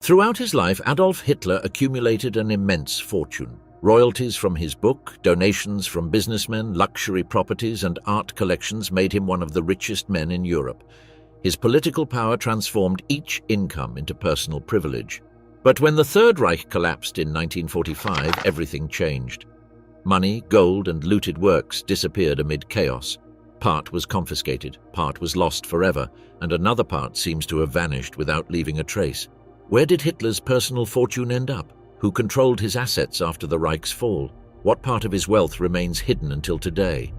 Throughout his life, Adolf Hitler accumulated an immense fortune. Royalties from his book, donations from businessmen, luxury properties, and art collections made him one of the richest men in Europe. His political power transformed each income into personal privilege. But when the Third Reich collapsed in 1945, everything changed. Money, gold, and looted works disappeared amid chaos. Part was confiscated, part was lost forever, and another part seems to have vanished without leaving a trace. Where did Hitler's personal fortune end up? Who controlled his assets after the Reich's fall? What part of his wealth remains hidden until today?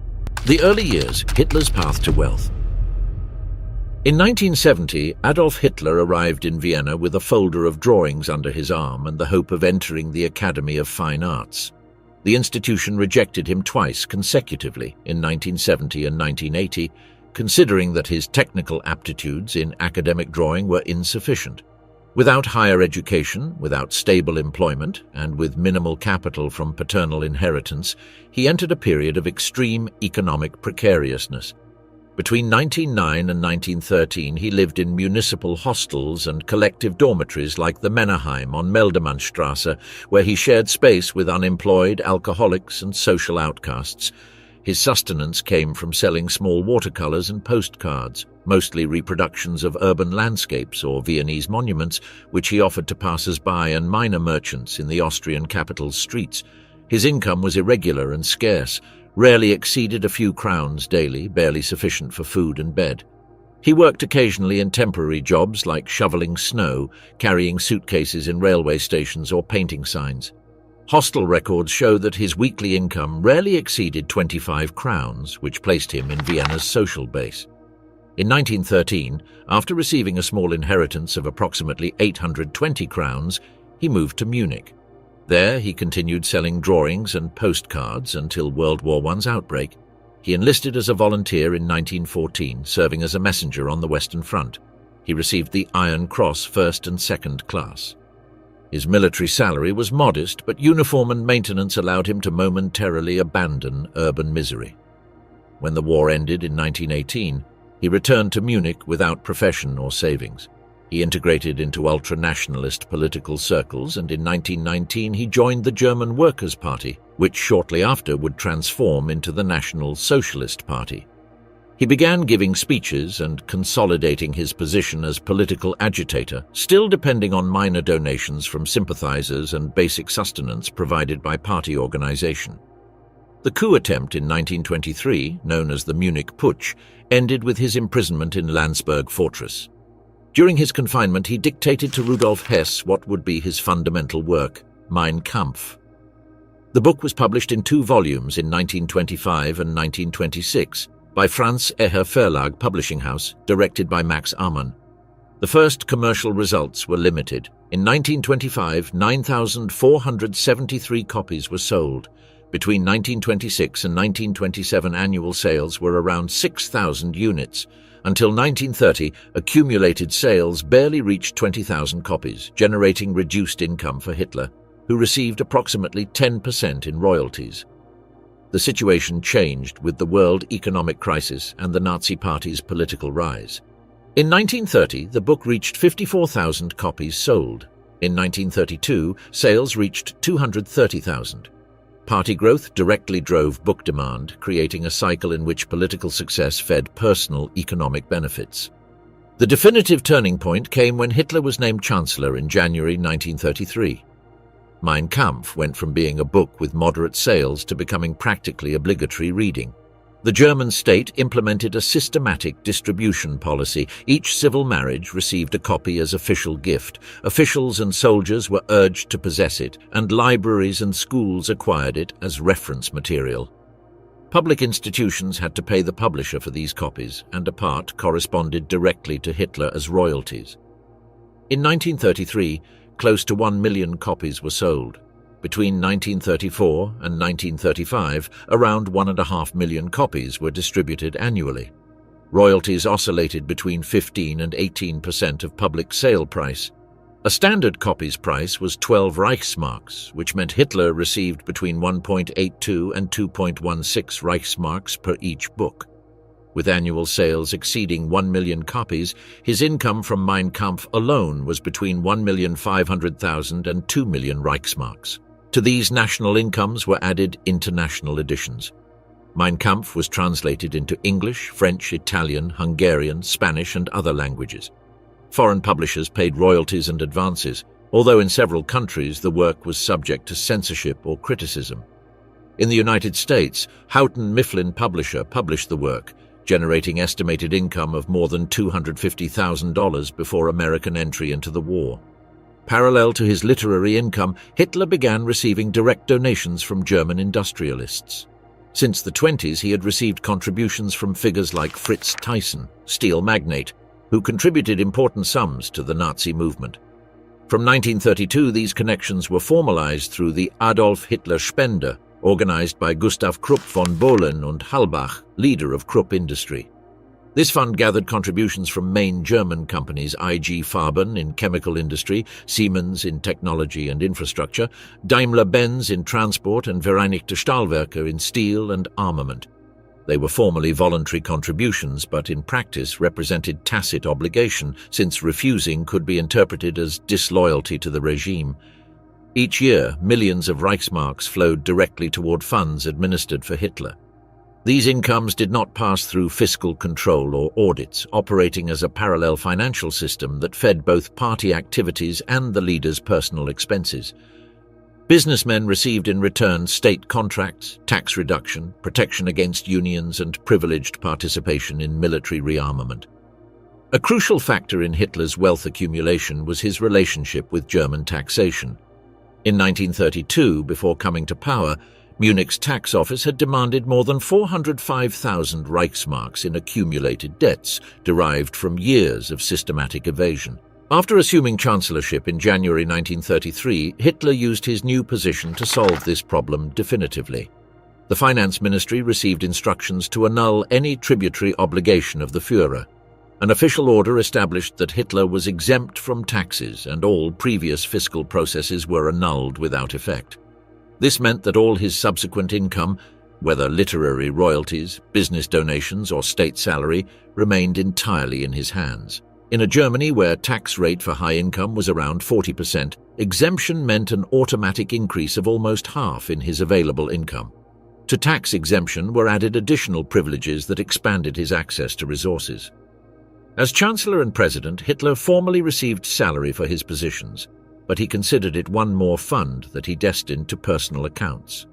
The early years, Hitler's path to wealth. In 1970, Adolf Hitler arrived in Vienna with a folder of drawings under his arm and the hope of entering the Academy of Fine Arts. The institution rejected him twice consecutively in 1970 and 1980, considering that his technical aptitudes in academic drawing were insufficient. Without higher education, without stable employment, and with minimal capital from paternal inheritance, he entered a period of extreme economic precariousness. Between 1909 and 1913, he lived in municipal hostels and collective dormitories like the Männerheim on Meldemannstrasse, where he shared space with unemployed, alcoholics, and social outcasts. His sustenance came from selling small watercolors and postcards, mostly reproductions of urban landscapes or Viennese monuments, which he offered to passers-by and minor merchants in the Austrian capital's streets. His income was irregular and scarce, rarely exceeded a few crowns daily, barely sufficient for food and bed. He worked occasionally in temporary jobs like shoveling snow, carrying suitcases in railway stations, or painting signs. Hostel records show that his weekly income rarely exceeded 25 crowns, which placed him in Vienna's social base. In 1913, after receiving a small inheritance of approximately 820 crowns, he moved to Munich. There, he continued selling drawings and postcards until World War I's outbreak. He enlisted as a volunteer in 1914, serving as a messenger on the Western Front. He received the Iron Cross first and second class. His military salary was modest, but uniform and maintenance allowed him to momentarily abandon urban misery. When the war ended in 1918, he returned to Munich without profession or savings. He integrated into ultra-nationalist political circles, and in 1919 he joined the German Workers' Party, which shortly after would transform into the National Socialist Party. He began giving speeches and consolidating his position as political agitator, still depending on minor donations from sympathizers and basic sustenance provided by party organization. The coup attempt in 1923, known as the Munich Putsch, ended with his imprisonment in Landsberg Fortress. During his confinement, he dictated to Rudolf Hess what would be his fundamental work, Mein Kampf. The book was published in 2 volumes in 1925 and 1926, by Franz Eher Verlag Publishing House, directed by Max Amann. The first commercial results were limited. In 1925, 9,473 copies were sold. Between 1926 and 1927, annual sales were around 6,000 units. Until 1930, accumulated sales barely reached 20,000 copies, generating reduced income for Hitler, who received approximately 10% in royalties. The situation changed with the world economic crisis and the Nazi Party's political rise. In 1930, the book reached 54,000 copies sold. In 1932, sales reached 230,000. Party growth directly drove book demand, creating a cycle in which political success fed personal economic benefits. The definitive turning point came when Hitler was named Chancellor in January 1933. Mein Kampf went from being a book with moderate sales to becoming practically obligatory reading. The German state implemented a systematic distribution policy. Each civil marriage received a copy as official gift. Officials and soldiers were urged to possess it, and libraries and schools acquired it as reference material. Public institutions had to pay the publisher for these copies, and a part corresponded directly to Hitler as royalties. In 1933, close to 1 million copies were sold. Between 1934 and 1935, around 1.5 million copies were distributed annually. Royalties oscillated between 15% and 18% of public sale price. A standard copy's price was 12 Reichsmarks, which meant Hitler received between 1.82 and 2.16 Reichsmarks per each book. With annual sales exceeding 1 million copies, his income from Mein Kampf alone was between 1,500,000 and 2 million Reichsmarks. To these national incomes were added international editions. Mein Kampf was translated into English, French, Italian, Hungarian, Spanish, and other languages. Foreign publishers paid royalties and advances, although in several countries the work was subject to censorship or criticism. In the United States, Houghton Mifflin Publisher published the work, generating estimated income of more than $250,000 before American entry into the war. Parallel to his literary income, Hitler began receiving direct donations from German industrialists. Since the 1920s, he had received contributions from figures like Fritz Thyssen, steel magnate, who contributed important sums to the Nazi movement. From 1932, these connections were formalized through the Adolf Hitler Spende, organized by Gustav Krupp von Bohlen und Halbach, leader of Krupp industry. This fund gathered contributions from main German companies IG Farben in chemical industry, Siemens in technology and infrastructure, Daimler-Benz in transport, and Vereinigte Stahlwerke in steel and armament. They were formally voluntary contributions, but in practice represented tacit obligation, since refusing could be interpreted as disloyalty to the regime. Each year, millions of Reichsmarks flowed directly toward funds administered for Hitler. These incomes did not pass through fiscal control or audits, operating as a parallel financial system that fed both party activities and the leader's personal expenses. Businessmen received in return state contracts, tax reduction, protection against unions, and privileged participation in military rearmament. A crucial factor in Hitler's wealth accumulation was his relationship with German taxation. In 1932, before coming to power, Munich's tax office had demanded more than 405,000 Reichsmarks in accumulated debts derived from years of systematic evasion. After assuming chancellorship in January 1933, Hitler used his new position to solve this problem definitively. The finance ministry received instructions to annul any tributary obligation of the Führer. An official order established that Hitler was exempt from taxes and all previous fiscal processes were annulled without effect. This meant that all his subsequent income, whether literary royalties, business donations, or state salary, remained entirely in his hands. In a Germany where tax rate for high income was around 40%, exemption meant an automatic increase of almost half in his available income. To tax exemption were added additional privileges that expanded his access to resources. As Chancellor and President, Hitler formally received salary for his positions, but he considered it one more fund that he destined to personal accounts.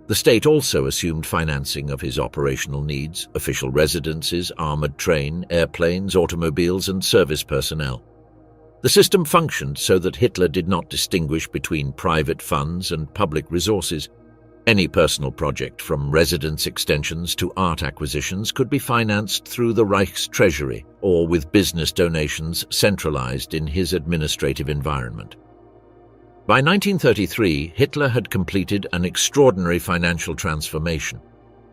The state also assumed financing of his operational needs, official residences, armored train, airplanes, automobiles, and service personnel. The system functioned so that Hitler did not distinguish between private funds and public resources. Any personal project, from residence extensions to art acquisitions, could be financed through the Reich's treasury or with business donations centralized in his administrative environment. By 1933, Hitler had completed an extraordinary financial transformation.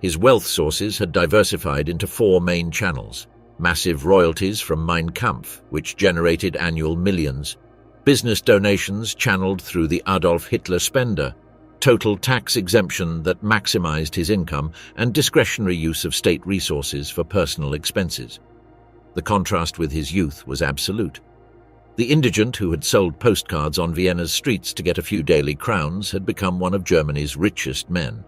His wealth sources had diversified into four main channels: massive royalties from Mein Kampf, which generated annual millions, business donations channeled through the Adolf Hitler Spende, total tax exemption that maximized his income, and discretionary use of state resources for personal expenses. The contrast with his youth was absolute. The indigent who had sold postcards on Vienna's streets to get a few daily crowns had become one of Germany's richest men.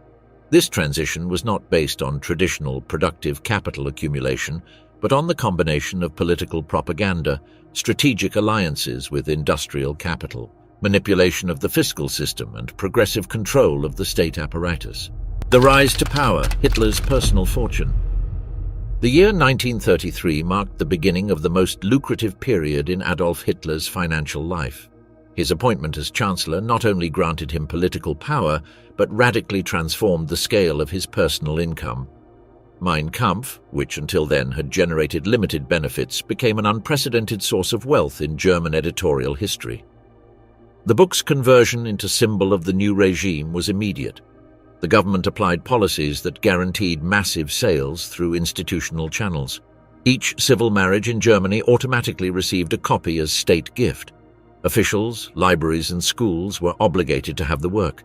This transition was not based on traditional productive capital accumulation, but on the combination of political propaganda, strategic alliances with industrial capital, manipulation of the fiscal system, and progressive control of the state apparatus. The rise to power, Hitler's personal fortune. The year 1933 marked the beginning of the most lucrative period in Adolf Hitler's financial life. His appointment as Chancellor not only granted him political power, but radically transformed the scale of his personal income. Mein Kampf, which until then had generated limited benefits, became an unprecedented source of wealth in German editorial history. The book's conversion into symbol of the new regime was immediate. The government applied policies that guaranteed massive sales through institutional channels. Each civil marriage in Germany automatically received a copy as state gift. Officials, libraries, and schools were obligated to have the work.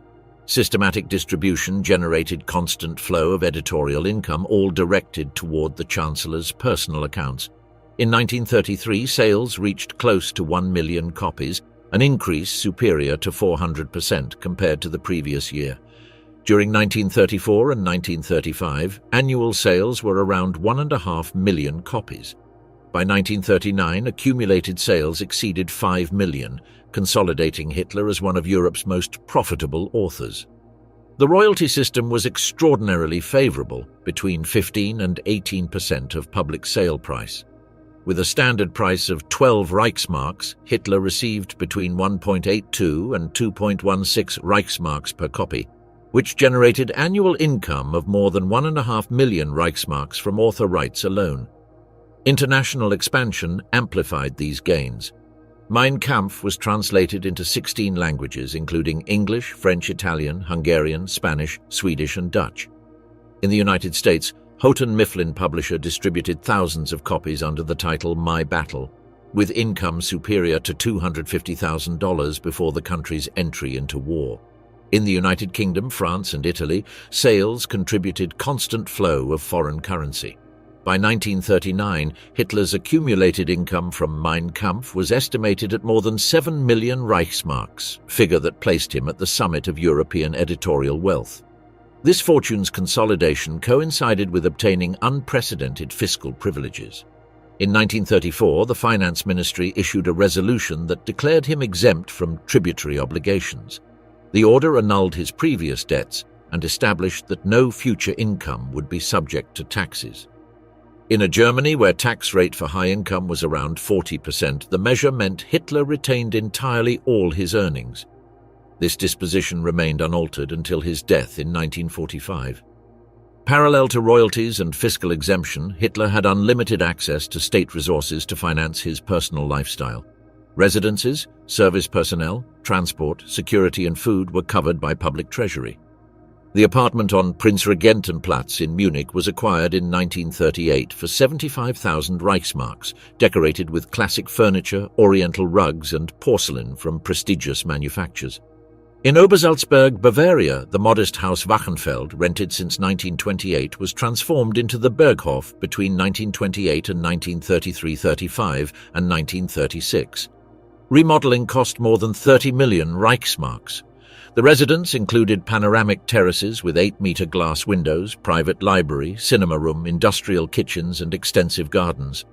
Systematic distribution generated constant flow of editorial income, all directed toward the Chancellor's personal accounts. In 1933, sales reached close to 1 million copies, an increase superior to 400% compared to the previous year. During 1934 and 1935, annual sales were around 1.5 million copies. By 1939, accumulated sales exceeded 5 million, consolidating Hitler as one of Europe's most profitable authors. The royalty system was extraordinarily favorable, between 15 and 18% of public sale price. With a standard price of 12 Reichsmarks, Hitler received between 1.82 and 2.16 Reichsmarks per copy, which generated annual income of more than 1.5 million Reichsmarks from author rights alone. International expansion amplified these gains. Mein Kampf was translated into 16 languages, including English, French, Italian, Hungarian, Spanish, Swedish, and Dutch. In the United States, Houghton Mifflin Publisher distributed thousands of copies under the title My Battle, with income superior to $250,000 before the country's entry into war. In the United Kingdom, France, and Italy, sales contributed constant flow of foreign currency. By 1939, Hitler's accumulated income from Mein Kampf was estimated at more than 7 million Reichsmarks, figure that placed him at the summit of European editorial wealth. This fortune's consolidation coincided with obtaining unprecedented fiscal privileges. In 1934, the Finance Ministry issued a resolution that declared him exempt from tributary obligations. The order annulled his previous debts and established that no future income would be subject to taxes. In a Germany where tax rate for high income was around 40%, the measure meant Hitler retained entirely all his earnings. This disposition remained unaltered until his death in 1945. Parallel to royalties and fiscal exemption, Hitler had unlimited access to state resources to finance his personal lifestyle. Residences, service personnel, transport, security and food were covered by public treasury. The apartment on Prinzregentenplatz in Munich was acquired in 1938 for 75,000 Reichsmarks, decorated with classic furniture, oriental rugs and porcelain from prestigious manufacturers. In Obersalzberg, Bavaria, the modest Haus Wachenfeld, rented since 1928, was transformed into the Berghof between 1928 and 1933-35 and 1936. Remodeling cost more than 30 million Reichsmarks. The residence included panoramic terraces with 8-meter glass windows, private library, cinema room, industrial kitchens, and extensive gardens.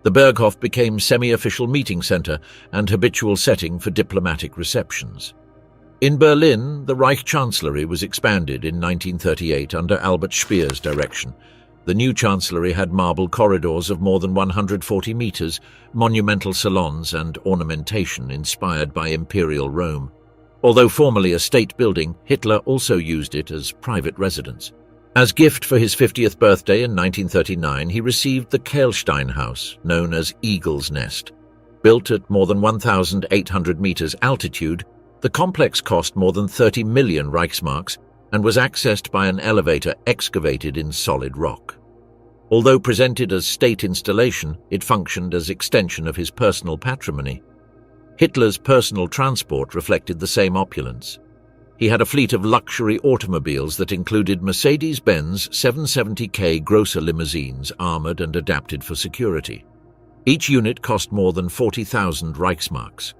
The Berghof became semi-official meeting center and habitual setting for diplomatic receptions. In Berlin, the Reich Chancellery was expanded in 1938 under Albert Speer's direction. The new chancellery had marble corridors of more than 140 meters, monumental salons, and ornamentation inspired by Imperial Rome. Although formerly a state building, Hitler also used it as private residence. As gift for his 50th birthday in 1939, he received the Kehlstein House, known as Eagle's Nest. Built at more than 1,800 meters altitude, the complex cost more than 30 million Reichsmarks and was accessed by an elevator excavated in solid rock. Although presented as state installation, it functioned as extension of his personal patrimony. Hitler's personal transport reflected the same opulence. He had a fleet of luxury automobiles that included Mercedes-Benz 770K Grosser limousines, armored and adapted for security. Each unit cost more than 40,000 Reichsmarks.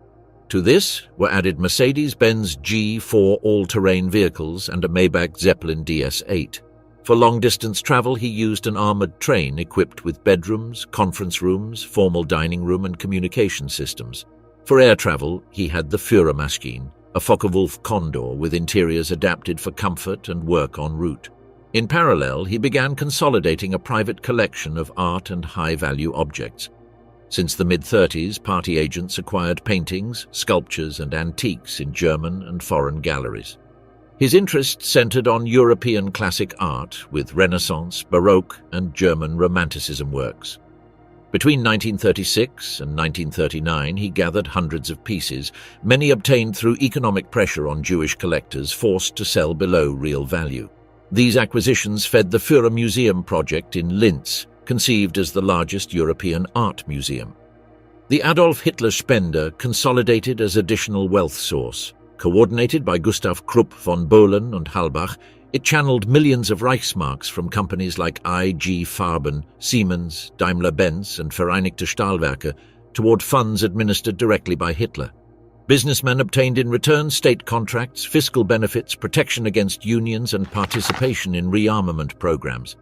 To this were added Mercedes-Benz G4 all-terrain vehicles and a Maybach Zeppelin DS-8. For long-distance travel, he used an armored train equipped with bedrooms, conference rooms, formal dining room and communication systems. For air travel, he had the Führermaschine, a Focke-Wulf Condor with interiors adapted for comfort and work en route. In parallel, he began consolidating a private collection of art and high-value objects. Since the mid-30s, party agents acquired paintings, sculptures, and antiques in German and foreign galleries. His interest centered on European classic art with Renaissance, Baroque, and German Romanticism works. Between 1936 and 1939, he gathered hundreds of pieces, many obtained through economic pressure on Jewish collectors forced to sell below real value. These acquisitions fed the Führer Museum project in Linz, conceived as the largest European art museum. The Adolf Hitler Spender consolidated as additional wealth source. Coordinated by Gustav Krupp von Bohlen and Halbach, it channeled millions of Reichsmarks from companies like IG Farben, Siemens, Daimler-Benz and Vereinigte Stahlwerke toward funds administered directly by Hitler. Businessmen obtained in return state contracts, fiscal benefits, protection against unions and participation in rearmament programs.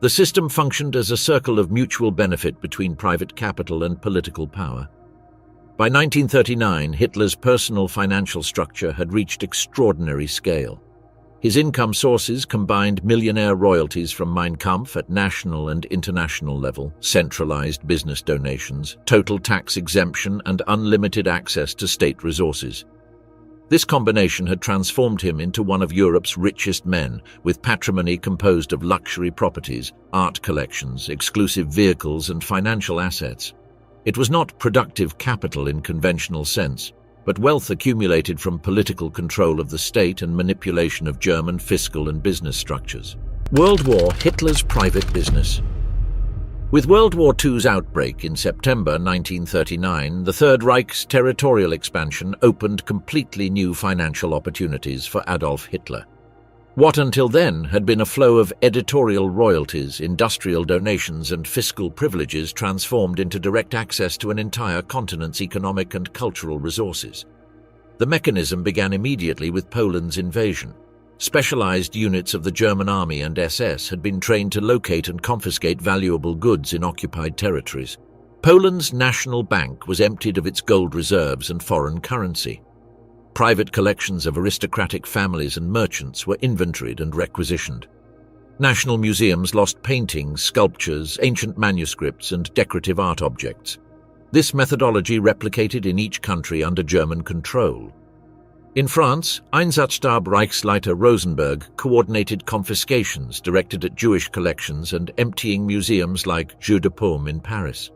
The system functioned as a circle of mutual benefit between private capital and political power. By 1939, Hitler's personal financial structure had reached extraordinary scale. His income sources combined millionaire royalties from Mein Kampf at national and international level, centralized business donations, total tax exemption, and unlimited access to state resources. This combination had transformed him into one of Europe's richest men, with patrimony composed of luxury properties, art collections, exclusive vehicles, and financial assets. It was not productive capital in conventional sense, but wealth accumulated from political control of the state and manipulation of German fiscal and business structures. World War, Hitler's private business. With World War II's outbreak in September 1939, the Third Reich's territorial expansion opened completely new financial opportunities for Adolf Hitler. What until then had been a flow of editorial royalties, industrial donations, and fiscal privileges transformed into direct access to an entire continent's economic and cultural resources. The mechanism began immediately with Poland's invasion. Specialized units of the German army and SS had been trained to locate and confiscate valuable goods in occupied territories. Poland's national bank was emptied of its gold reserves and foreign currency. Private collections of aristocratic families and merchants were inventoried and requisitioned. National museums lost paintings, sculptures, ancient manuscripts, and decorative art objects. This methodology replicated in each country under German control. In France, Einsatzstab Reichsleiter Rosenberg coordinated confiscations directed at Jewish collections and emptying museums like Jeu de Paume in Paris.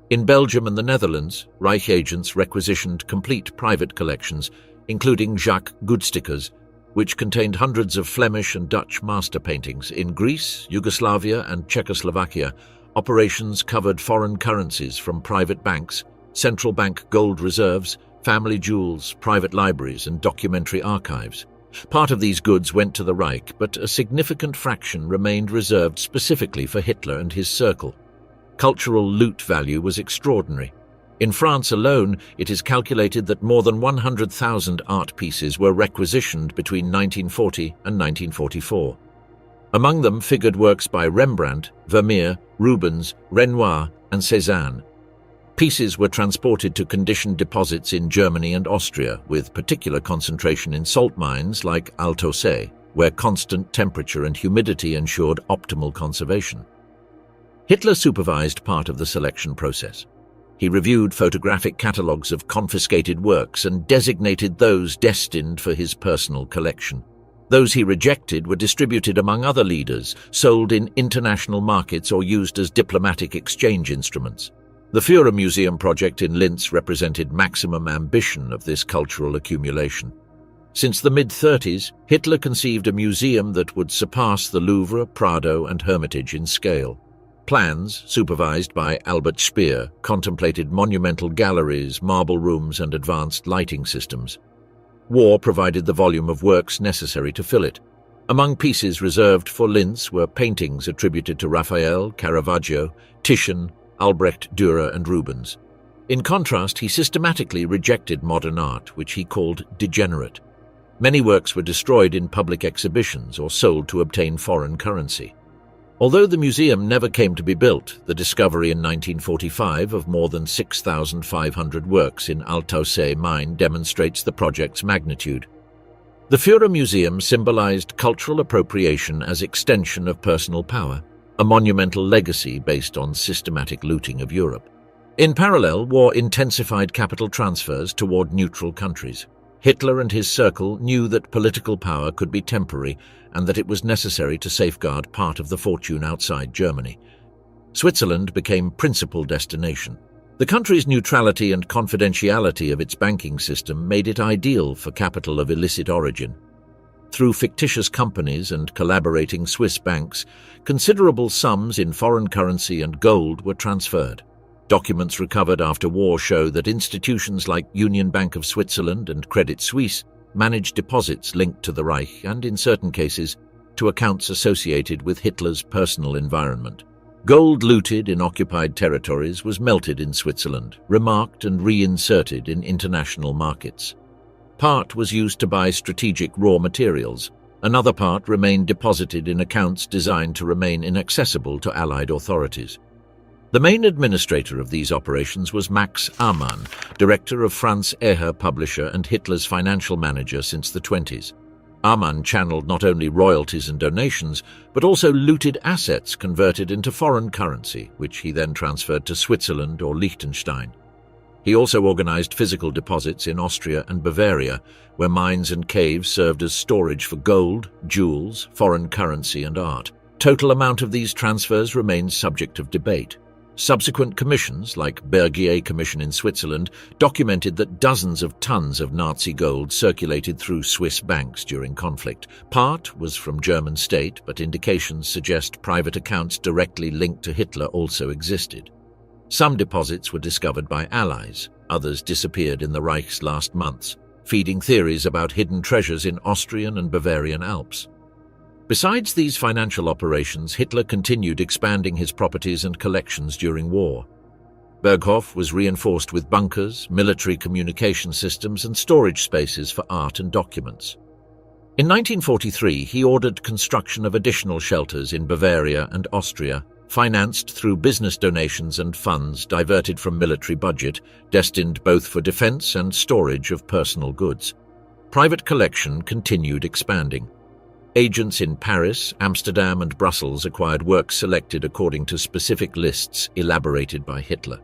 In Belgium and the Netherlands, Reich agents requisitioned complete private collections, including Jacques Goudsticker's, which contained hundreds of Flemish and Dutch master paintings. In Greece, Yugoslavia, and Czechoslovakia, operations covered foreign currencies from private banks, central bank gold reserves, family jewels, private libraries, and documentary archives. Part of these goods went to the Reich, but a significant fraction remained reserved specifically for Hitler and his circle. Cultural loot value was extraordinary. In France alone, it is calculated that more than 100,000 art pieces were requisitioned between 1940 and 1944. Among them figured works by Rembrandt, Vermeer, Rubens, Renoir, and Cézanne. Pieces were transported to conditioned deposits in Germany and Austria, with particular concentration in salt mines like Alto See, where constant temperature and humidity ensured optimal conservation. Hitler supervised part of the selection process. He reviewed photographic catalogues of confiscated works and designated those destined for his personal collection. Those he rejected were distributed among other leaders, sold in international markets, or used as diplomatic exchange instruments. The Führer Museum project in Linz represented maximum ambition of this cultural accumulation. Since the mid-30s, Hitler conceived a museum that would surpass the Louvre, Prado, and Hermitage in scale. Plans, supervised by Albert Speer, contemplated monumental galleries, marble rooms, and advanced lighting systems. War provided the volume of works necessary to fill it. Among pieces reserved for Linz were paintings attributed to Raphael, Caravaggio, Titian, Albrecht Dürer, and Rubens. In contrast, he systematically rejected modern art, which he called degenerate. Many works were destroyed in public exhibitions or sold to obtain foreign currency. Although the museum never came to be built, the discovery in 1945 of more than 6,500 works in Alto See mine demonstrates the project's magnitude. The Führer Museum symbolized cultural appropriation as extension of personal power, a monumental legacy based on systematic looting of Europe. In parallel, war intensified capital transfers toward neutral countries. Hitler and his circle knew that political power could be temporary and that it was necessary to safeguard part of the fortune outside Germany. Switzerland became principal destination. The country's neutrality and confidentiality of its banking system made it ideal for capital of illicit origin. Through fictitious companies and collaborating Swiss banks, considerable sums in foreign currency and gold were transferred. Documents recovered after war show that institutions like Union Bank of Switzerland and Credit Suisse managed deposits linked to the Reich and, in certain cases, to accounts associated with Hitler's personal environment. Gold looted in occupied territories was melted in Switzerland, remarked and reinserted in international markets. Part was used to buy strategic raw materials. Another part remained deposited in accounts designed to remain inaccessible to Allied authorities. The main administrator of these operations was Max Amann, director of Franz Eher publisher and Hitler's financial manager since the 1920s. Amann channeled not only royalties and donations, but also looted assets converted into foreign currency, which he then transferred to Switzerland or Liechtenstein. He also organized physical deposits in Austria and Bavaria, where mines and caves served as storage for gold, jewels, foreign currency, and art. Total amount of these transfers remains subject of debate. Subsequent commissions, like Bergier Commission in Switzerland, documented that dozens of tons of Nazi gold circulated through Swiss banks during conflict. Part was from German state, but indications suggest private accounts directly linked to Hitler also existed. Some deposits were discovered by allies, others disappeared in the Reich's last months, feeding theories about hidden treasures in Austrian and Bavarian Alps. Besides these financial operations, Hitler continued expanding his properties and collections during war. Berghof was reinforced with bunkers, military communication systems, and storage spaces for art and documents. In 1943, he ordered construction of additional shelters in Bavaria and Austria, financed through business donations and funds diverted from military budget, destined both for defense and storage of personal goods. Private collection continued expanding. Agents in Paris, Amsterdam, and Brussels acquired works selected according to specific lists elaborated by Hitler.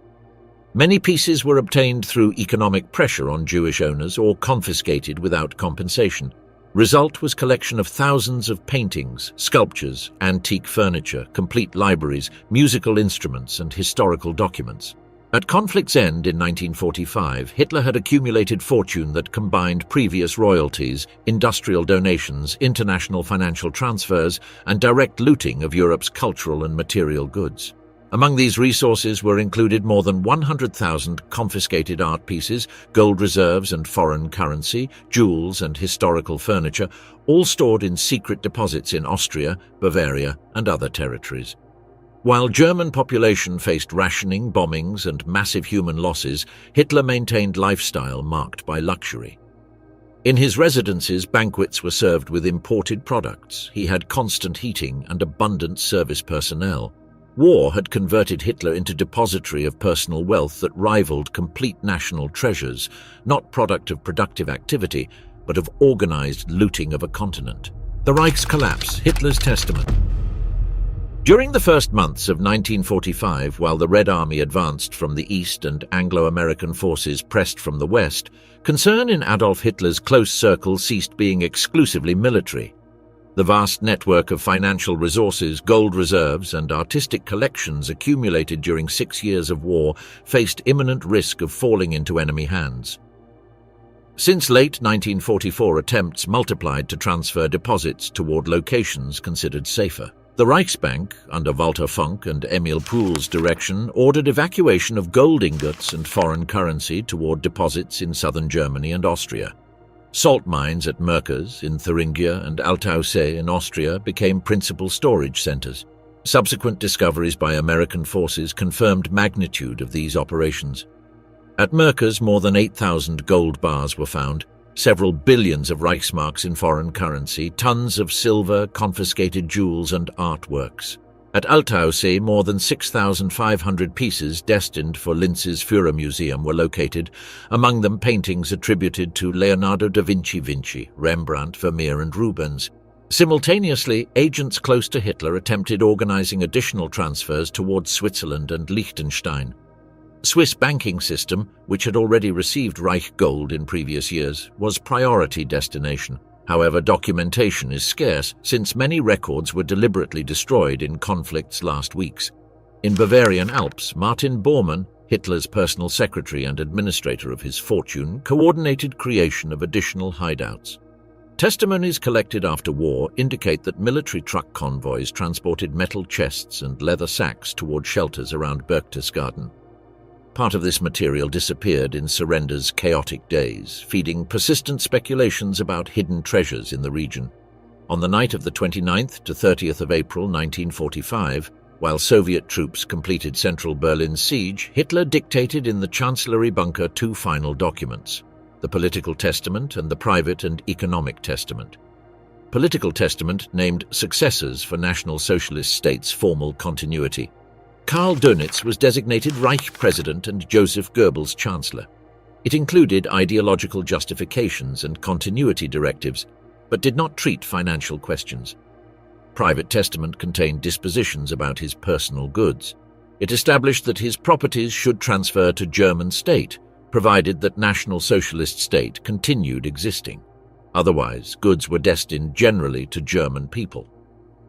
Many pieces were obtained through economic pressure on Jewish owners or confiscated without compensation. Result was collection of thousands of paintings, sculptures, antique furniture, complete libraries, musical instruments, and historical documents. At conflict's end in 1945, Hitler had accumulated fortune that combined previous royalties, industrial donations, international financial transfers, and direct looting of Europe's cultural and material goods. Among these resources were included more than 100,000 confiscated art pieces, gold reserves and foreign currency, jewels and historical furniture, all stored in secret deposits in Austria, Bavaria, and other territories. While German population faced rationing, bombings, and massive human losses, Hitler maintained lifestyle marked by luxury. In his residences, banquets were served with imported products. He had constant heating and abundant service personnel. War had converted Hitler into depository of personal wealth that rivaled complete national treasures, not product of productive activity, but of organized looting of a continent. The Reich's collapse, Hitler's testament. During the first months of 1945, while the Red Army advanced from the east and Anglo-American forces pressed from the west, concern in Adolf Hitler's close circle ceased being exclusively military. The vast network of financial resources, gold reserves, and artistic collections accumulated during 6 years of war faced imminent risk of falling into enemy hands. Since late 1944, attempts multiplied to transfer deposits toward locations considered safer. The Reichsbank, under Walter Funk and Emil Pool's direction, ordered evacuation of gold ingots and foreign currency toward deposits in southern Germany and Austria. Salt mines at Merkers in Thuringia and Altaussee in Austria became principal storage centers. Subsequent discoveries by American forces confirmed magnitude of these operations. At Merkers, more than 8,000 gold bars were found, several billions of Reichsmarks in foreign currency, tons of silver, confiscated jewels, and artworks. At Altaussee, more than 6,500 pieces destined for Linz's Führermuseum were located, among them paintings attributed to Leonardo da Vinci, Rembrandt, Vermeer, and Rubens. Simultaneously, agents close to Hitler attempted organizing additional transfers towards Switzerland and Liechtenstein. Swiss banking system, which had already received Reich gold in previous years, was priority destination. However, documentation is scarce since many records were deliberately destroyed in conflict's last weeks. In Bavarian Alps, Martin Bormann, Hitler's personal secretary and administrator of his fortune, coordinated creation of additional hideouts. Testimonies collected after war indicate that military truck convoys transported metal chests and leather sacks toward shelters around Berchtesgaden. Part of this material disappeared in surrender's chaotic days, feeding persistent speculations about hidden treasures in the region. On the night of the 29th to 30th of April 1945, while Soviet troops completed central Berlin's siege, Hitler dictated in the Chancellery bunker two final documents: the Political Testament and the Private and Economic Testament. Political Testament named successors for National Socialist states' formal continuity. Karl Dönitz was designated Reich President and Joseph Goebbels Chancellor. It included ideological justifications and continuity directives, but did not treat financial questions. Private Testament contained dispositions about his personal goods. It established that his properties should transfer to German state, provided that National Socialist state continued existing. Otherwise, goods were destined generally to German people.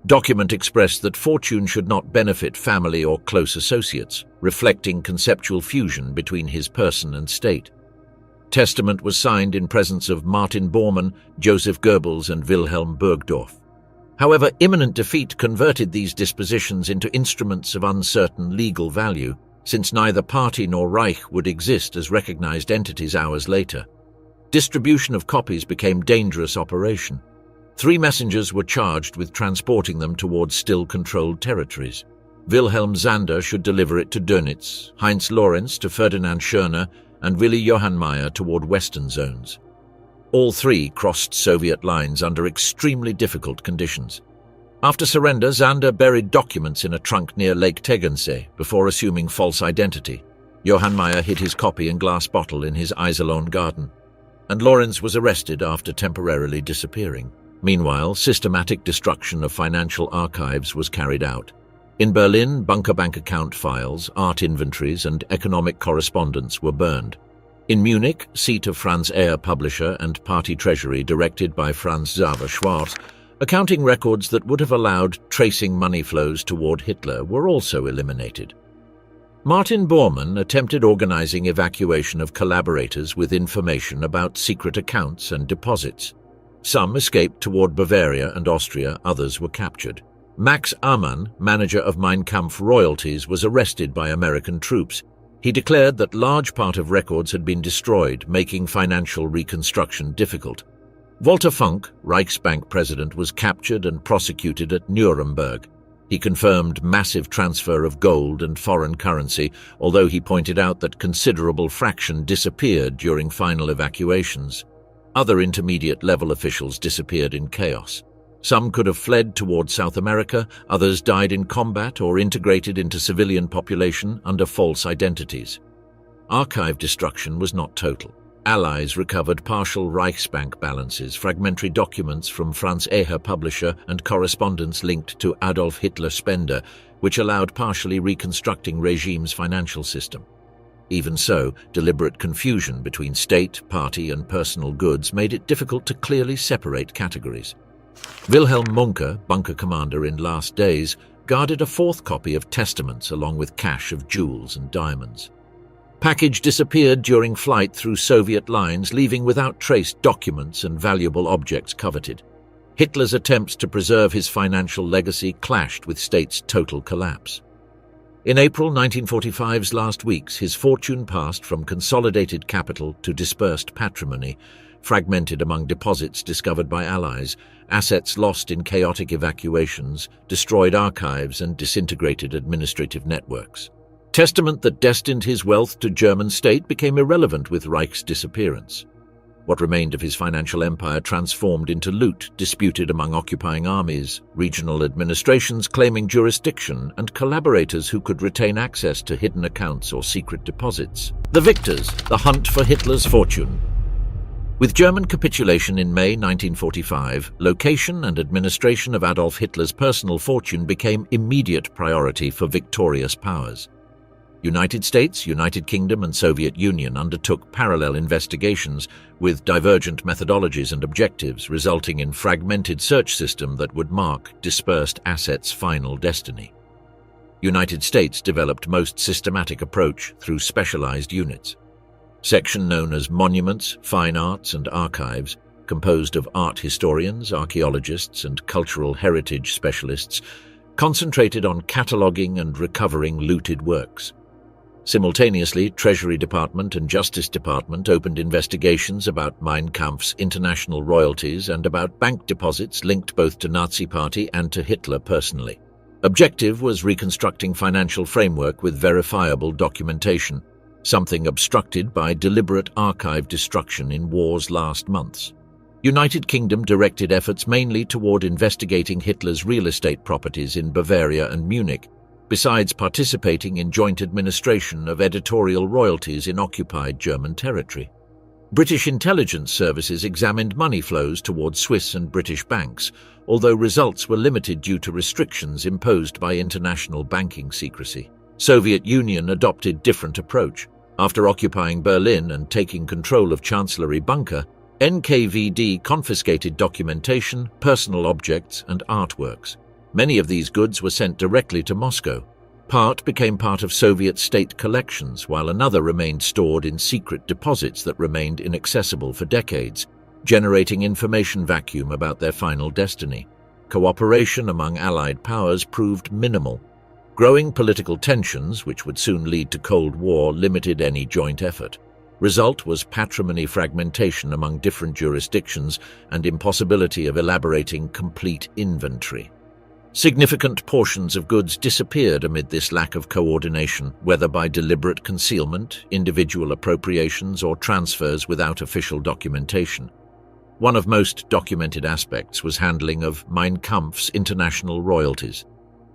Document expressed that fortune should not benefit family or close associates, reflecting conceptual fusion between his person and state. Testament was signed in presence of Martin Bormann, Joseph Goebbels and Wilhelm Burgdorf. However, imminent defeat converted these dispositions into instruments of uncertain legal value, since neither party nor Reich would exist as recognized entities hours later. Distribution of copies became a dangerous operation. 3 messengers were charged with transporting them towards still-controlled territories. Wilhelm Zander should deliver it to Dönitz, Heinz Lorenz to Ferdinand Schörner, and Willy Johannmeier toward western zones. All 3 crossed Soviet lines under extremely difficult conditions. After surrender, Zander buried documents in a trunk near Lake Tegernsee before assuming false identity. Johannmeier hid his copy and glass bottle in his Iserlohn garden, and Lorenz was arrested after temporarily disappearing. Meanwhile, systematic destruction of financial archives was carried out. In Berlin, bunker bank account files, art inventories, and economic correspondence were burned. In Munich, seat of Franz Eher publisher and party treasury directed by Franz Xaver Schwarz, accounting records that would have allowed tracing money flows toward Hitler were also eliminated. Martin Bormann attempted organizing evacuation of collaborators with information about secret accounts and deposits. Some escaped toward Bavaria and Austria, others were captured. Max Amann, manager of Mein Kampf royalties, was arrested by American troops. He declared that large part of records had been destroyed, making financial reconstruction difficult. Walter Funk, Reichsbank president, was captured and prosecuted at Nuremberg. He confirmed massive transfer of gold and foreign currency, although he pointed out that considerable fraction disappeared during final evacuations. Other intermediate-level officials disappeared in chaos. Some could have fled toward South America, others died in combat or integrated into civilian population under false identities. Archive destruction was not total. Allies recovered partial Reichsbank balances, fragmentary documents from Franz Eher publisher, and correspondence linked to Adolf Hitler Spender, which allowed partially reconstructing regime's financial system. Even so, deliberate confusion between state, party, and personal goods made it difficult to clearly separate categories. Wilhelm Munker, bunker commander in last days, guarded a 4th copy of testaments along with cache of jewels and diamonds. Package disappeared during flight through Soviet lines, leaving without trace documents and valuable objects coveted. Hitler's attempts to preserve his financial legacy clashed with state's total collapse. In April 1945's last weeks, his fortune passed from consolidated capital to dispersed patrimony, fragmented among deposits discovered by Allies, assets lost in chaotic evacuations, destroyed archives, and disintegrated administrative networks. Testament that destined his wealth to German state became irrelevant with Reich's disappearance. What remained of his financial empire transformed into loot disputed among occupying armies, regional administrations claiming jurisdiction, and collaborators who could retain access to hidden accounts or secret deposits. The victors, the hunt for Hitler's fortune. With German capitulation in May 1945, location and administration of Adolf Hitler's personal fortune became immediate priority for victorious powers. United States, United Kingdom, and Soviet Union undertook parallel investigations with divergent methodologies and objectives, resulting in fragmented search system that would mark dispersed assets' final destiny. United States developed most systematic approach through specialized units. Section known as Monuments, Fine Arts, and Archives, composed of art historians, archaeologists, and cultural heritage specialists, concentrated on cataloging and recovering looted works. Simultaneously, Treasury Department and Justice Department opened investigations about Mein Kampf's international royalties and about bank deposits linked both to Nazi Party and to Hitler personally. Objective was reconstructing financial framework with verifiable documentation, something obstructed by deliberate archive destruction in war's last months. United Kingdom directed efforts mainly toward investigating Hitler's real estate properties in Bavaria and Munich, besides participating in joint administration of editorial royalties in occupied German territory. British intelligence services examined money flows towards Swiss and British banks, although results were limited due to restrictions imposed by international banking secrecy. Soviet Union adopted different approach. After occupying Berlin and taking control of Chancellery Bunker, NKVD confiscated documentation, personal objects, and artworks. Many of these goods were sent directly to Moscow. Part became part of Soviet state collections, while another remained stored in secret deposits that remained inaccessible for decades, generating information vacuum about their final destiny. Cooperation among Allied powers proved minimal. Growing political tensions, which would soon lead to Cold War, limited any joint effort. Result was patrimony fragmentation among different jurisdictions and impossibility of elaborating complete inventory. Significant portions of goods disappeared amid this lack of coordination, whether by deliberate concealment, individual appropriations, or transfers without official documentation. One of most documented aspects was handling of Mein Kampf's international royalties.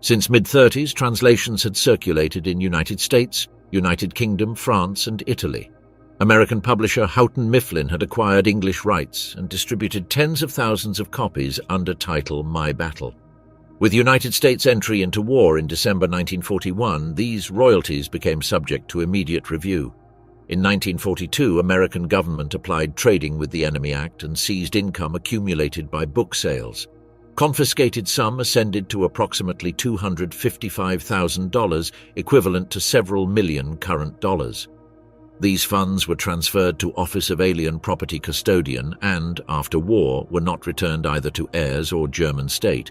Since mid-30s, translations had circulated in United States, United Kingdom, France, and Italy. American publisher Houghton Mifflin had acquired English rights and distributed tens of thousands of copies under title My Battle. With United States' entry into war in December 1941, these royalties became subject to immediate review. In 1942, American government applied Trading with the Enemy Act and seized income accumulated by book sales. Confiscated sum ascended to approximately $255,000, equivalent to several million current dollars. These funds were transferred to Office of Alien Property Custodian and, after war, were not returned either to heirs or German state.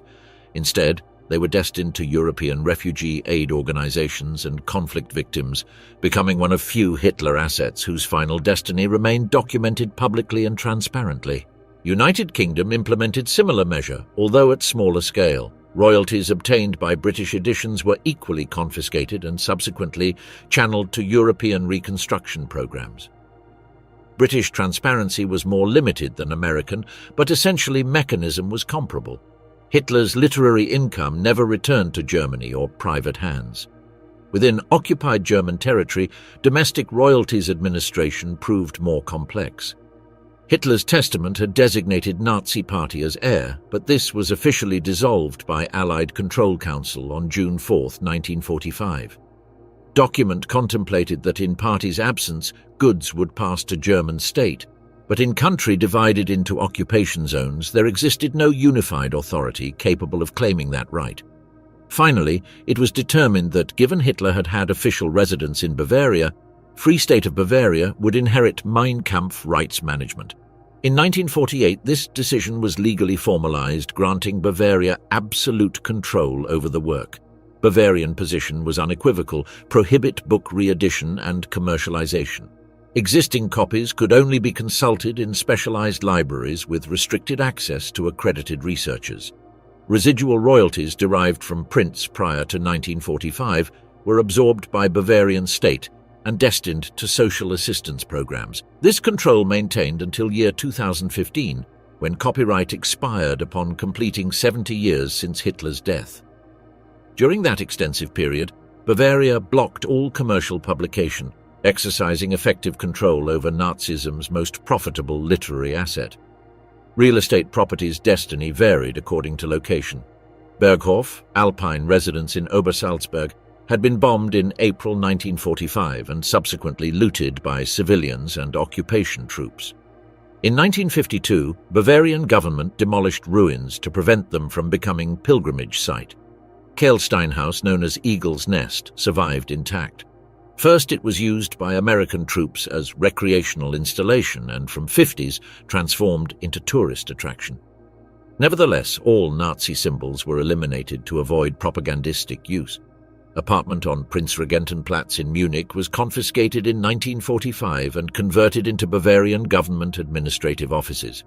Instead, they were destined to European refugee aid organizations and conflict victims, becoming one of few Hitler assets whose final destiny remained documented publicly and transparently. United Kingdom implemented similar measure, although at smaller scale. Royalties obtained by British editions were equally confiscated and subsequently channeled to European reconstruction programs. British transparency was more limited than American, but essentially mechanism was comparable. Hitler's literary income never returned to Germany or private hands. Within occupied German territory, domestic royalties administration proved more complex. Hitler's testament had designated Nazi Party as heir, but this was officially dissolved by Allied Control Council on June 4, 1945. Document contemplated that in Party's absence, goods would pass to German state, but in country divided into occupation zones, there existed no unified authority capable of claiming that right. Finally, it was determined that given Hitler had had official residence in Bavaria, Free State of Bavaria would inherit Mein Kampf rights management. In 1948, this decision was legally formalized, granting Bavaria absolute control over the work. Bavarian position was unequivocal: prohibit book re-edition and commercialization. Existing copies could only be consulted in specialized libraries with restricted access to accredited researchers. Residual royalties derived from prints prior to 1945 were absorbed by Bavarian state and destined to social assistance programs. This control maintained until year 2015, when copyright expired upon completing 70 years since Hitler's death. During that extensive period, Bavaria blocked all commercial publication, exercising effective control over Nazism's most profitable literary asset. Real estate property's destiny varied according to location. Berghof, Alpine residence in Obersalzberg, had been bombed in April 1945 and subsequently looted by civilians and occupation troops. In 1952, Bavarian government demolished ruins to prevent them from becoming pilgrimage site. Kehlstein House, known as Eagle's Nest, survived intact. First, it was used by American troops as recreational installation and from 50s transformed into tourist attraction. Nevertheless, all Nazi symbols were eliminated to avoid propagandistic use. apartment on Prinzregentenplatz in Munich, was confiscated in 1945 and converted into Bavarian government administrative offices.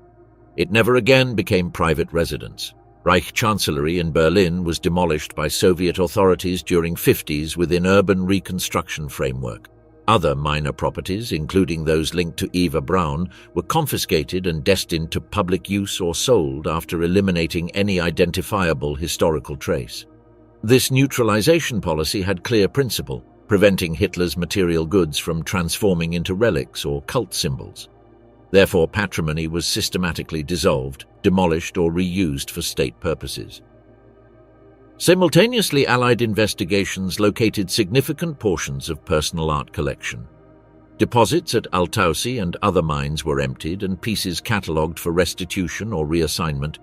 It never again became private residence. Reich Chancellery in Berlin was demolished by Soviet authorities during '50s within urban reconstruction framework. Other minor properties, including those linked to Eva Braun, were confiscated and destined to public use or sold after eliminating any identifiable historical trace. This neutralization policy had clear principle, preventing Hitler's material goods from transforming into relics or cult symbols. Therefore, patrimony was systematically dissolved, demolished, or reused for state purposes. Simultaneously, Allied investigations located significant portions of personal art collection. Deposits at Altaussee and other mines were emptied and pieces catalogued for restitution or reassignment.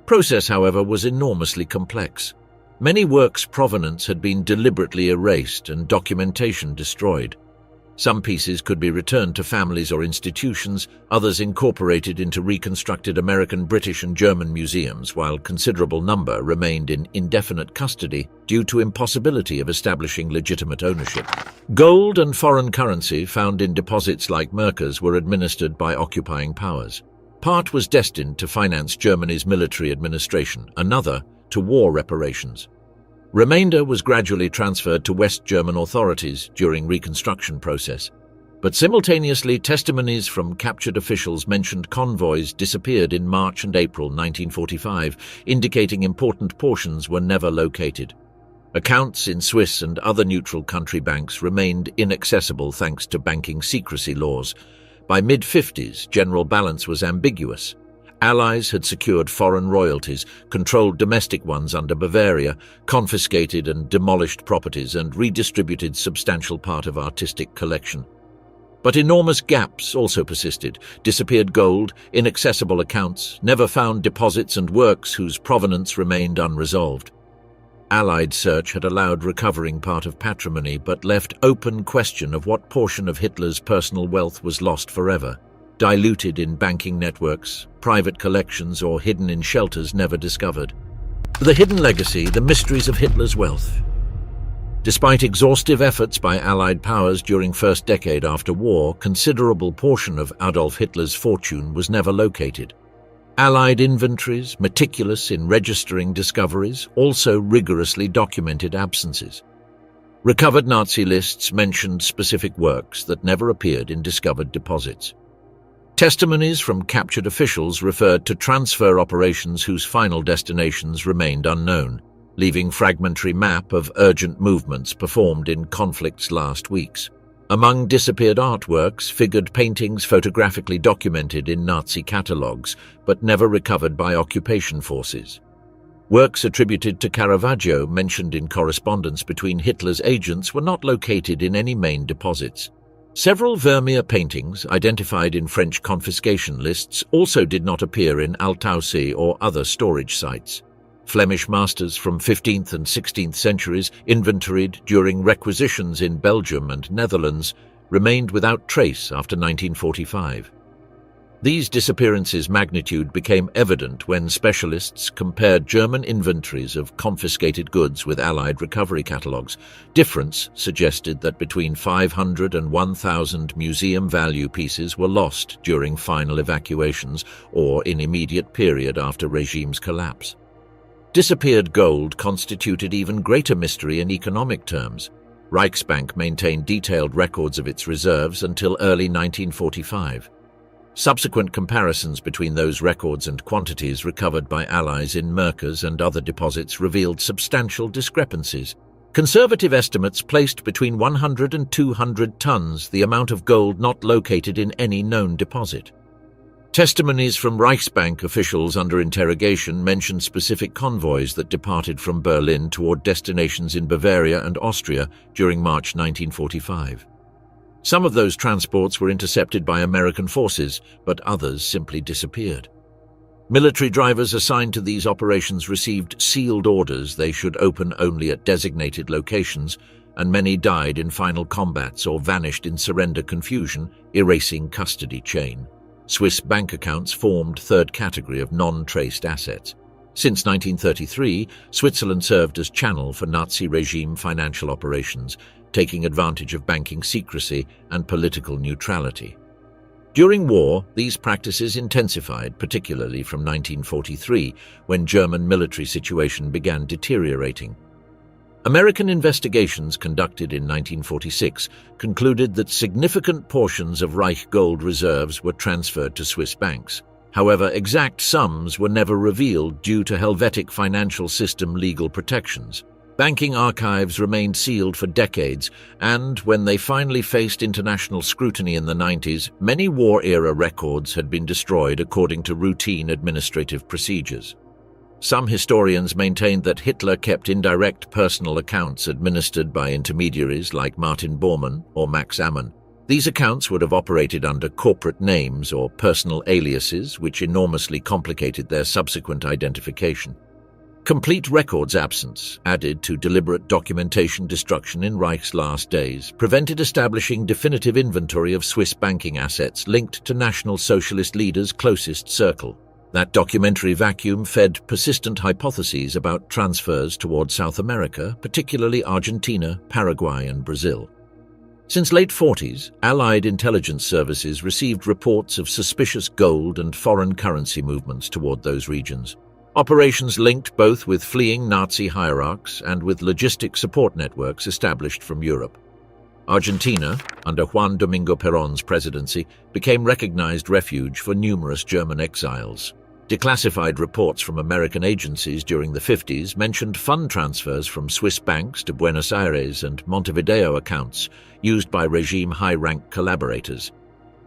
Process, however, was enormously complex. Many works' provenance had been deliberately erased and documentation destroyed. Some pieces could be returned to families or institutions, others incorporated into reconstructed American, British, and German museums, while a considerable number remained in indefinite custody due to impossibility of establishing legitimate ownership. Gold and foreign currency found in deposits like Merkers were administered by occupying powers. Part was destined to finance Germany's military administration, another to war reparations. Remainder was gradually transferred to West German authorities during reconstruction process. But simultaneously, testimonies from captured officials mentioned convoys disappeared in March and April 1945, indicating important portions were never located. Accounts in Swiss and other neutral country banks remained inaccessible thanks to banking secrecy laws. By mid-50s, general balance was ambiguous. Allies had secured foreign royalties, controlled domestic ones under Bavaria, confiscated and demolished properties, and redistributed substantial part of artistic collection. But enormous gaps also persisted: disappeared gold, inaccessible accounts, never found deposits, and works whose provenance remained unresolved. Allied search had allowed recovering part of patrimony, but left open question of what portion of Hitler's personal wealth was lost forever, diluted in banking networks, private collections, or hidden in shelters never discovered. The hidden legacy, the mysteries of Hitler's wealth. Despite exhaustive efforts by Allied powers during first decade after war, considerable portion of Adolf Hitler's fortune was never located. Allied inventories, meticulous in registering discoveries, also rigorously documented absences. Recovered Nazi lists mentioned specific works that never appeared in discovered deposits. Testimonies from captured officials referred to transfer operations whose final destinations remained unknown, leaving fragmentary map of urgent movements performed in conflict's last weeks. Among disappeared artworks figured paintings photographically documented in Nazi catalogues, but never recovered by occupation forces. Works attributed to Caravaggio mentioned in correspondence between Hitler's agents were not located in any main deposits. Several Vermeer paintings, identified in French confiscation lists, also did not appear in Altaussee or other storage sites. Flemish masters from 15th and 16th centuries, inventoried during requisitions in Belgium and Netherlands, remained without trace after 1945. These disappearances' magnitude became evident when specialists compared German inventories of confiscated goods with Allied recovery catalogues. Difference suggested that between 500 and 1,000 museum value pieces were lost during final evacuations or in immediate period after regime's collapse. Disappeared gold constituted even greater mystery in economic terms. Reichsbank maintained detailed records of its reserves until early 1945. Subsequent comparisons between those records and quantities recovered by Allies in Merkers and other deposits revealed substantial discrepancies. Conservative estimates placed between 100 and 200 tons the amount of gold not located in any known deposit. Testimonies from Reichsbank officials under interrogation mentioned specific convoys that departed from Berlin toward destinations in Bavaria and Austria during March 1945. Some of those transports were intercepted by American forces, but others simply disappeared. Military drivers assigned to these operations received sealed orders they should open only at designated locations, and many died in final combats or vanished in surrender confusion, erasing custody chain. Swiss bank accounts formed third category of non-traced assets. Since 1933, Switzerland served as channel for Nazi regime financial operations, taking advantage of banking secrecy and political neutrality. During war, these practices intensified, particularly from 1943, when German military situation began deteriorating. American investigations conducted in 1946 concluded that significant portions of Reich gold reserves were transferred to Swiss banks. However, exact sums were never revealed due to Helvetic financial system legal protections. Banking archives remained sealed for decades, and when they finally faced international scrutiny in the 90s, many war-era records had been destroyed according to routine administrative procedures. Some historians maintained that Hitler kept indirect personal accounts administered by intermediaries like Martin Bormann or Max Amann. These accounts would have operated under corporate names or personal aliases, which enormously complicated their subsequent identification. Complete records absence, added to deliberate documentation destruction in Reich's last days, prevented establishing definitive inventory of Swiss banking assets linked to National Socialist leaders' closest circle. That documentary vacuum fed persistent hypotheses about transfers toward South America, particularly Argentina, Paraguay, and Brazil. Since late 40s, Allied intelligence services received reports of suspicious gold and foreign currency movements toward those regions. Operations linked both with fleeing Nazi hierarchs and with logistic support networks established from Europe. Argentina, under Juan Domingo Perón's presidency, became recognized refuge for numerous German exiles. Declassified reports from American agencies during the 50s mentioned fund transfers from Swiss banks to Buenos Aires and Montevideo accounts used by regime high-rank collaborators.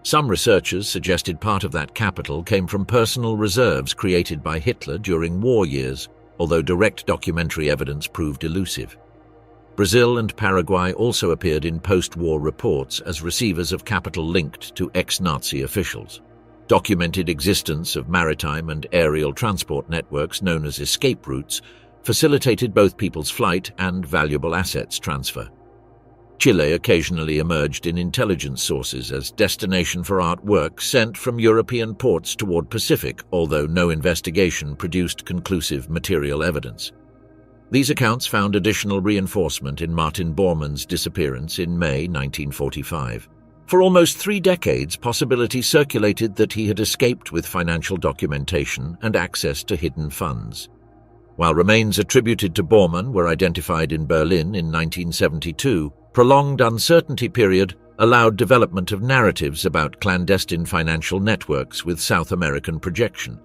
Some researchers suggested part of that capital came from personal reserves created by Hitler during war years, although direct documentary evidence proved elusive. Brazil and Paraguay also appeared in post-war reports as receivers of capital linked to ex-Nazi officials. Documented existence of maritime and aerial transport networks known as escape routes facilitated both people's flight and valuable assets transfer. Chile occasionally emerged in intelligence sources as destination for artwork sent from European ports toward Pacific, although no investigation produced conclusive material evidence. These accounts found additional reinforcement in Martin Bormann's disappearance in May 1945. For almost 3 decades, possibility circulated that he had escaped with financial documentation and access to hidden funds. While remains attributed to Bormann were identified in Berlin in 1972, prolonged uncertainty period allowed development of narratives about clandestine financial networks with South American projection.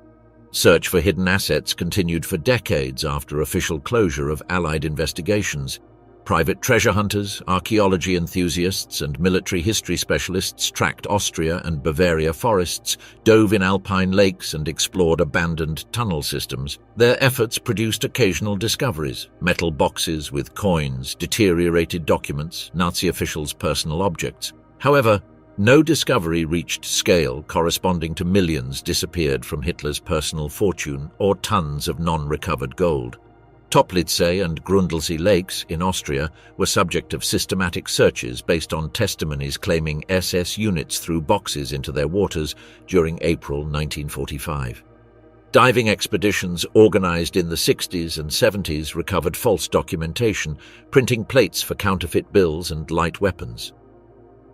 Search for hidden assets continued for decades after official closure of Allied investigations. Private treasure hunters, archaeology enthusiasts, and military history specialists tracked Austria and Bavaria forests, dove in alpine lakes, and explored abandoned tunnel systems. Their efforts produced occasional discoveries: metal boxes with coins, deteriorated documents, Nazi officials' personal objects. However, no discovery reached scale corresponding to millions disappeared from Hitler's personal fortune or tons of non-recovered gold. Toplitzsee and Grundlsee lakes in Austria were subject of systematic searches based on testimonies claiming SS units threw boxes into their waters during April 1945. Diving expeditions organized in the 60s and 70s recovered false documentation, printing plates for counterfeit bills and light weapons.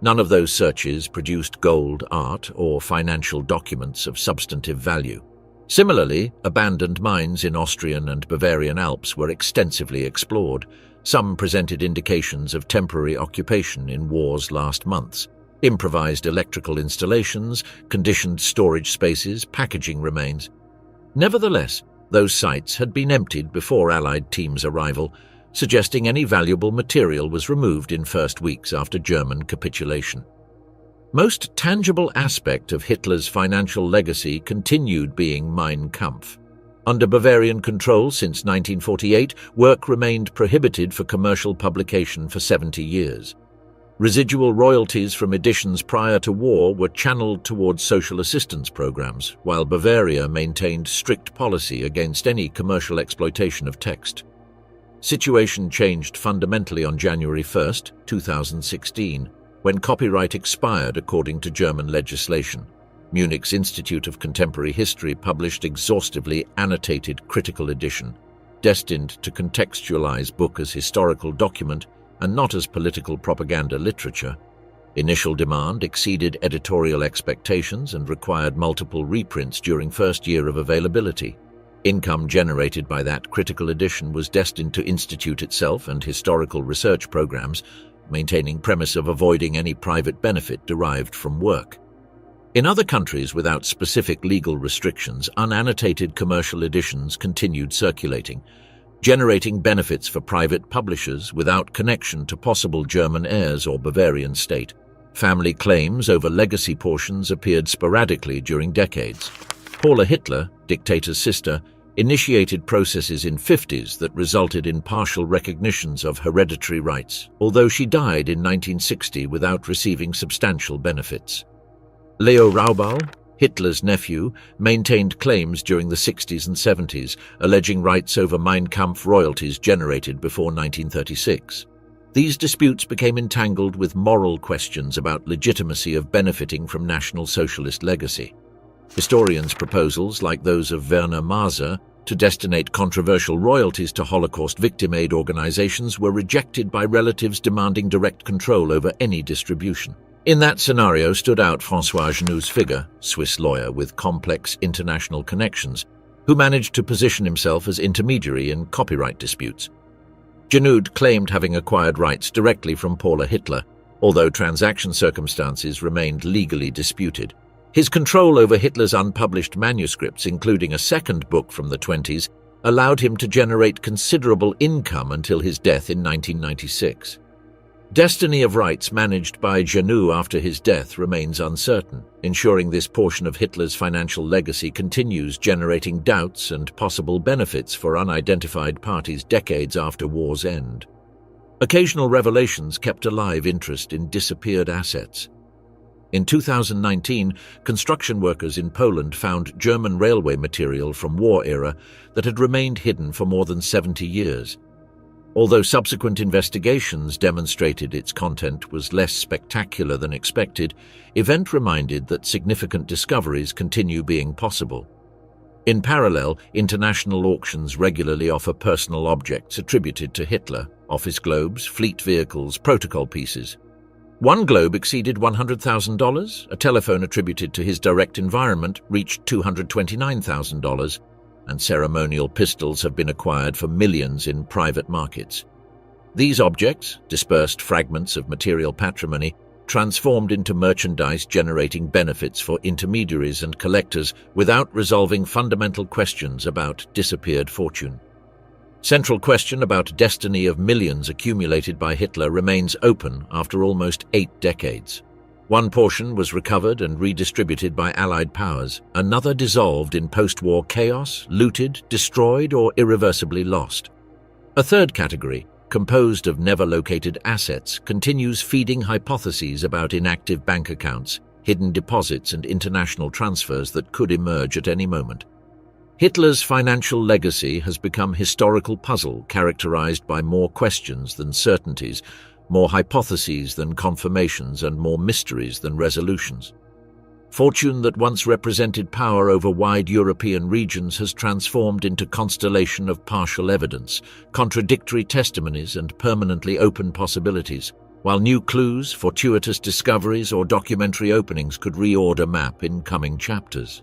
None of those searches produced gold, art, or financial documents of substantive value. Similarly, abandoned mines in Austrian and Bavarian Alps were extensively explored. Some presented indications of temporary occupation in war's last months. Improvised electrical installations, conditioned storage spaces, packaging remains. Nevertheless, those sites had been emptied before Allied teams' arrival, suggesting any valuable material was removed in first weeks after German capitulation. Most tangible aspect of Hitler's financial legacy continued being Mein Kampf. Under Bavarian control since 1948, work remained prohibited for commercial publication for 70 years. Residual royalties from editions prior to war were channeled towards social assistance programs, while Bavaria maintained strict policy against any commercial exploitation of text. Situation changed fundamentally on January 1, 2016. When copyright expired according to German legislation. Munich's Institute of Contemporary History published exhaustively annotated critical edition, destined to contextualize book as historical document and not as political propaganda literature. Initial demand exceeded editorial expectations and required multiple reprints during first year of availability. Income generated by that critical edition was destined to institute itself and historical research programs, maintaining premise of avoiding any private benefit derived from work. In other countries without specific legal restrictions, unannotated commercial editions continued circulating, generating benefits for private publishers without connection to possible German heirs or Bavarian state. Family claims over legacy portions appeared sporadically during decades. Paula Hitler, dictator's sister, initiated processes in 50s that resulted in partial recognitions of hereditary rights, although she died in 1960 without receiving substantial benefits. Leo Raubal, Hitler's nephew, maintained claims during the 60s and 70s, alleging rights over Mein Kampf royalties generated before 1936. These disputes became entangled with moral questions about legitimacy of benefiting from National Socialist legacy. Historians' proposals, like those of Werner Maaser, to destinate controversial royalties to Holocaust victim aid organizations were rejected by relatives demanding direct control over any distribution. In that scenario stood out François Genoud's figure, Swiss lawyer with complex international connections, who managed to position himself as intermediary in copyright disputes. Genoud claimed having acquired rights directly from Paula Hitler, although transaction circumstances remained legally disputed. His control over Hitler's unpublished manuscripts, including a second book from the 20s, allowed him to generate considerable income until his death in 1996. Destiny of rights managed by Genoud after his death remains uncertain, ensuring this portion of Hitler's financial legacy continues generating doubts and possible benefits for unidentified parties decades after war's end. Occasional revelations kept alive interest in disappeared assets. In 2019, construction workers in Poland found German railway material from war era that had remained hidden for more than 70 years. Although subsequent investigations demonstrated its content was less spectacular than expected, event reminded that significant discoveries continue being possible. In parallel, international auctions regularly offer personal objects attributed to Hitler, office globes, fleet vehicles, protocol pieces. One globe exceeded $100,000, a telephone attributed to his direct environment reached $229,000, and ceremonial pistols have been acquired for millions in private markets. These objects, dispersed fragments of material patrimony, transformed into merchandise generating benefits for intermediaries and collectors without resolving fundamental questions about disappeared fortune. Central question about destiny of millions accumulated by Hitler remains open after almost 8 decades. One portion was recovered and redistributed by Allied powers, another dissolved in post-war chaos, looted, destroyed, or irreversibly lost. A third category, composed of never-located assets, continues feeding hypotheses about inactive bank accounts, hidden deposits, and international transfers that could emerge at any moment. Hitler's financial legacy has become a historical puzzle characterized by more questions than certainties, more hypotheses than confirmations, and more mysteries than resolutions. Fortune that once represented power over wide European regions has transformed into constellation of partial evidence, contradictory testimonies, and permanently open possibilities, while new clues, fortuitous discoveries, or documentary openings could reorder map in coming chapters.